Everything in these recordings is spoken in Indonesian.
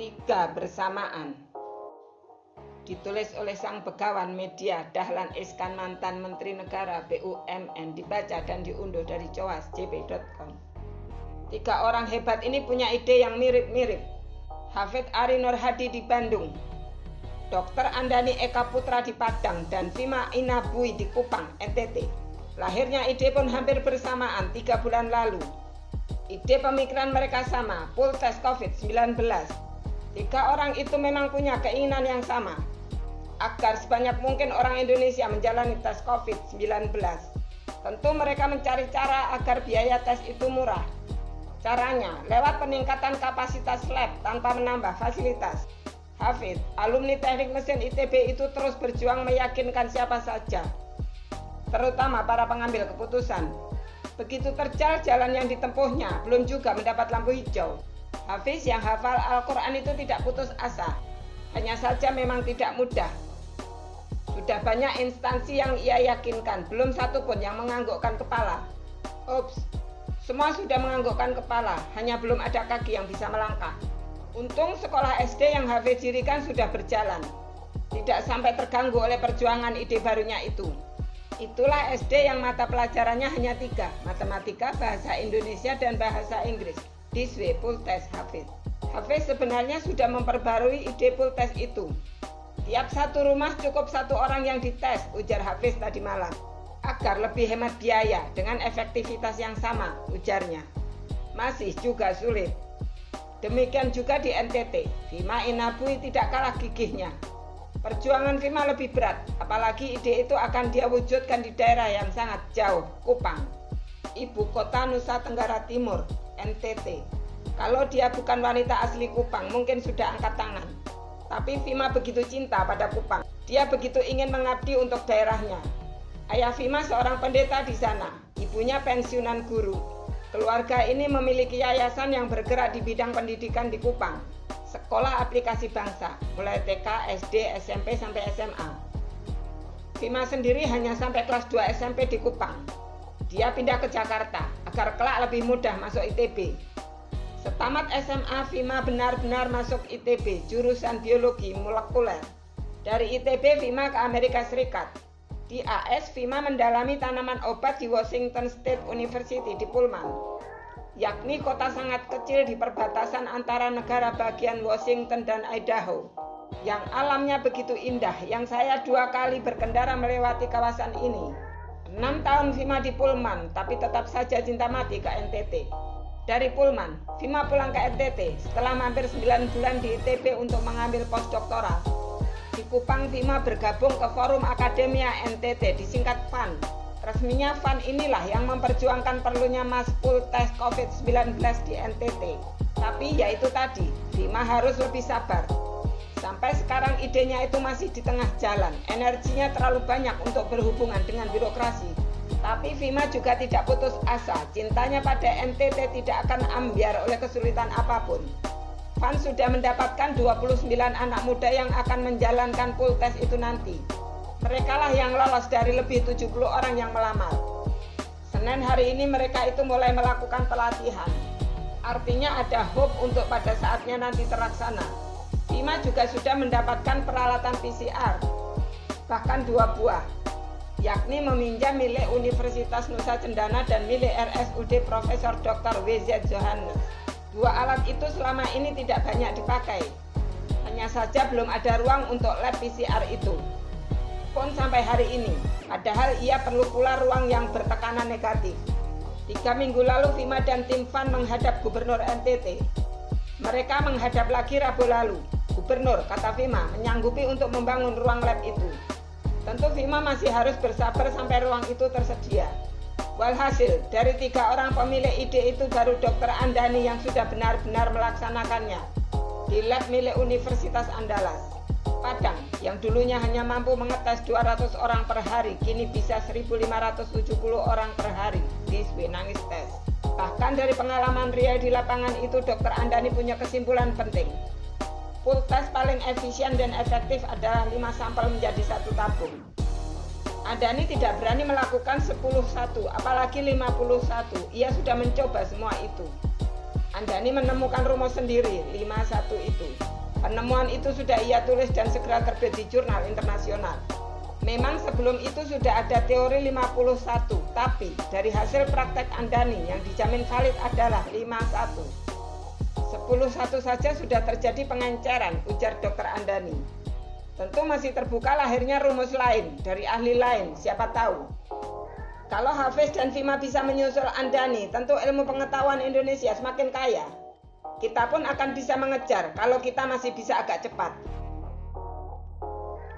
Tiga bersamaan. Ditulis oleh sang begawan media Dahlan Iskan, mantan Menteri Negara BUMN, dibaca dan diunduh dari coasjp.com. Tiga orang hebat ini punya ide yang mirip-mirip. Hafid Ari Nur Hadi di Bandung, Dr. Andani Eka Putra di Padang, dan Fima Inabui di Kupang, NTT. Lahirnya ide pun hampir bersamaan 3 bulan lalu. Ide pemikiran mereka sama, pool test COVID-19. Tiga orang itu memang punya keinginan yang sama, agar sebanyak mungkin orang Indonesia menjalani tes COVID-19. Tentu mereka mencari cara agar biaya tes itu murah. Caranya lewat peningkatan kapasitas lab tanpa menambah fasilitas. Hafid, alumni Teknik Mesin ITB itu terus berjuang meyakinkan siapa saja, terutama para pengambil keputusan. Begitu terjal jalan yang ditempuhnya, belum juga mendapat lampu hijau. Hafiz yang hafal Al-Quran itu tidak putus asa, hanya saja memang tidak mudah. Sudah banyak instansi yang ia yakinkan, belum satu pun yang menganggukkan kepala. Ups, semua sudah menganggukkan kepala, hanya belum ada kaki yang bisa melangkah. Untung sekolah SD yang Hafiz dirikan sudah berjalan, tidak sampai terganggu oleh perjuangan ide barunya itu. Itulah SD yang mata pelajarannya hanya 3, matematika, bahasa Indonesia, dan bahasa Inggris. This way pool test Hafiz. Hafiz sebenarnya sudah memperbarui ide pool test itu. Tiap satu rumah cukup 1 orang yang dites, ujar Hafiz tadi malam, agar lebih hemat biaya dengan efektivitas yang sama, ujarnya. Masih juga sulit. Demikian juga di NTT. Fima Inabui tidak kalah gigihnya. Perjuangan Fima lebih berat, apalagi ide itu akan dia wujudkan di daerah yang sangat jauh, Kupang, ibu kota Nusa Tenggara Timur, NTT. Kalau dia bukan wanita asli Kupang, mungkin sudah angkat tangan. Tapi Fima begitu cinta pada Kupang. Dia begitu ingin mengabdi untuk daerahnya. Ayah Fima seorang pendeta di sana, ibunya pensiunan guru. Keluarga ini memiliki yayasan yang bergerak di bidang pendidikan di Kupang. Sekolah aplikasi bangsa, mulai TK, SD, SMP, sampai SMA. Fima sendiri hanya sampai kelas 2 SMP di Kupang. Dia pindah ke Jakarta, agar kelak lebih mudah masuk ITB. Setamat SMA, Fima benar-benar masuk ITB, jurusan biologi molekuler. Dari ITB, Fima ke Amerika Serikat. Di AS, Fima mendalami tanaman obat di Washington State University di Pullman, yakni kota sangat kecil di perbatasan antara negara bagian Washington dan Idaho, yang alamnya begitu indah, yang saya 2 kali berkendara melewati kawasan ini. 6 tahun Fima di Pullman, tapi tetap saja cinta mati ke NTT. Dari Pullman, Fima pulang ke NTT setelah hampir 9 bulan di ITB untuk mengambil postdoktoral. Di Kupang, Fima bergabung ke Forum Akademia NTT, disingkat FAN. Resminya FAN inilah yang memperjuangkan perlunya mass pool test COVID-19 di NTT. Tapi ya itu tadi, Fima harus lebih sabar. Sampai sekarang idenya itu masih di tengah jalan, energinya terlalu banyak untuk berhubungan dengan birokrasi. Tapi Fima juga tidak putus asa, cintanya pada NTT tidak akan ambyar oleh kesulitan apapun. FAN sudah mendapatkan 29 anak muda yang akan menjalankan pool test itu nanti. Merekalah yang lolos dari lebih 70 orang yang melamar. Senin hari ini mereka itu mulai melakukan pelatihan. Artinya ada hope untuk pada saatnya nanti terlaksana. Fima juga sudah mendapatkan peralatan PCR, bahkan 2 buah, yakni meminjam milik Universitas Nusa Cendana dan milik RSUD Profesor Dr. WZ Johannes. 2 alat itu selama ini tidak banyak dipakai. Hanya saja belum ada ruang untuk lab PCR itu pun sampai hari ini, padahal ia perlu pula ruang yang bertekanan negatif. 3 minggu lalu Fima dan tim FAN menghadap Gubernur NTT. Mereka menghadap lagi Rabu lalu. Gubernur, kata Fima, menyanggupi untuk membangun ruang lab itu. Tentu Fima masih harus bersabar sampai ruang itu tersedia. Walhasil, dari 3 orang pemilik ide itu baru Dr. Andani yang sudah benar-benar melaksanakannya di lab milik Universitas Andalas Padang, yang dulunya hanya mampu mengetes 200 orang per hari, kini bisa 1.570 orang per hari. This way nangis tes. Bahkan dari pengalaman real di lapangan itu, Dr. Andani punya kesimpulan penting. Pool test paling efisien dan efektif adalah 5 sampel menjadi 1 tabung. Andani tidak berani melakukan 10-1, apalagi 51. Ia sudah mencoba semua itu. Andani menemukan rumus sendiri, 5-1 itu. Penemuan itu sudah ia tulis dan segera terbit di jurnal internasional. Memang sebelum itu sudah ada teori 51, tapi dari hasil praktek Andani yang dijamin valid adalah 51. 10-1 saja sudah terjadi pengenceran, ujar Dr. Andani. Tentu masih terbuka lahirnya rumus lain dari ahli lain, siapa tahu. Kalau Hafiz dan Fima bisa menyusul Andani, tentu ilmu pengetahuan Indonesia semakin kaya. Kita pun akan bisa mengejar kalau kita masih bisa agak cepat.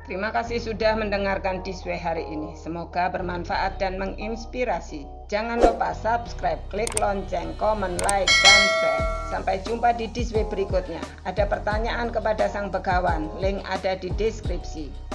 Terima kasih sudah mendengarkan Diswe hari ini. Semoga bermanfaat dan menginspirasi. Jangan lupa subscribe, klik lonceng, komen, like, dan share. Sampai jumpa di Diswe berikutnya. Ada pertanyaan kepada Sang Begawan, link ada di deskripsi.